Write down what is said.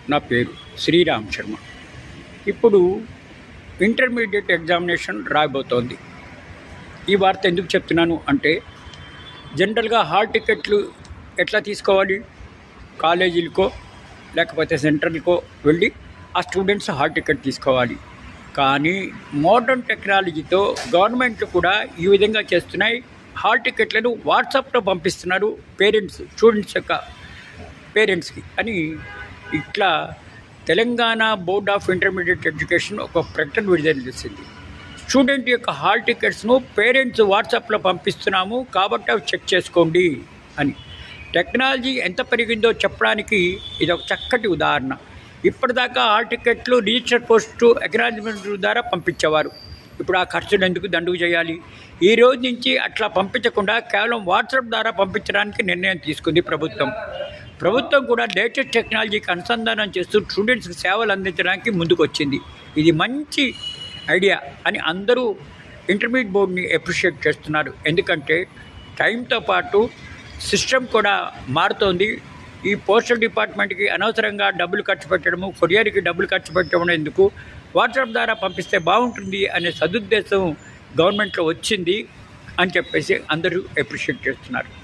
నా పేరు శ్రీరామ్ శర్మ. ఇప్పుడు ఇంటర్మీడియట్ ఎగ్జామినేషన్ రాబోతోంది. ఈ వార్త ఎందుకు చెప్తున్నాను అంటే, జనరల్గా హాల్ టికెట్లు ఎట్లా తీసుకోవాలి? కాలేజీలకో లేకపోతే సెంటర్లకో వెళ్ళి ఆ స్టూడెంట్స్ హాల్ టికెట్ తీసుకోవాలి. కానీ మోడర్న్ టెక్నాలజీతో గవర్నమెంట్లు కూడా ఈ విధంగా చేస్తున్నాయి. హాల్ టికెట్లను వాట్సాప్లో పంపిస్తున్నారు స్టూడెంట్స్ యొక్క పేరెంట్స్కి అని. ఇట్లా Telangana board of intermediate education ఒక ప్రకటన విడుదల చేసింది. స్టూడెంట్ యొక్క హాల్ టికెట్స్ను పేరెంట్స్ వాట్సాప్లో పంపిస్తున్నాము కాబట్టి అవి చెక్ చేసుకోండి అని. టెక్నాలజీ ఎంత పెరిగిందో చెప్పడానికి ఇది ఒక చక్కటి ఉదాహరణ. ఇప్పటిదాకా హాల్ టికెట్లు రిజిస్టర్ పోస్టు అక్నాలజ్మెంట్ ద్వారా పంపించేవారు. ఇప్పుడు ఆ ఖర్చును ఎందుకు దండుగు చేయాలి? ఈ రోజు నుంచి అట్లా పంపించకుండా కేవలం వాట్సాప్ ద్వారా పంపించడానికి నిర్ణయం తీసుకుంది ప్రభుత్వం కూడా లేటెస్ట్ టెక్నాలజీకి అనుసంధానం చేస్తూ స్టూడెంట్స్కి సేవలు అందించడానికి ముందుకు వచ్చింది. ఇది మంచి ఐడియా అని అందరూ ఇంటర్మీడియట్ బోర్డుని అప్రిషియేట్ చేస్తున్నారు. ఎందుకంటే టైంతో పాటు సిస్టమ్ కూడా మారుతోంది. ఈ పోస్టల్ డిపార్ట్మెంట్కి అనవసరంగా డబ్బులు ఖర్చు పెట్టడము, కొరియర్కి డబ్బులు ఖర్చు పెట్టడం ఎందుకు, వాట్సాప్ ద్వారా పంపిస్తే బాగుంటుంది అనే సదుద్దేశం గవర్నమెంట్లో వచ్చింది అని చెప్పేసి అందరూ అప్రిషియేట్ చేస్తున్నారు.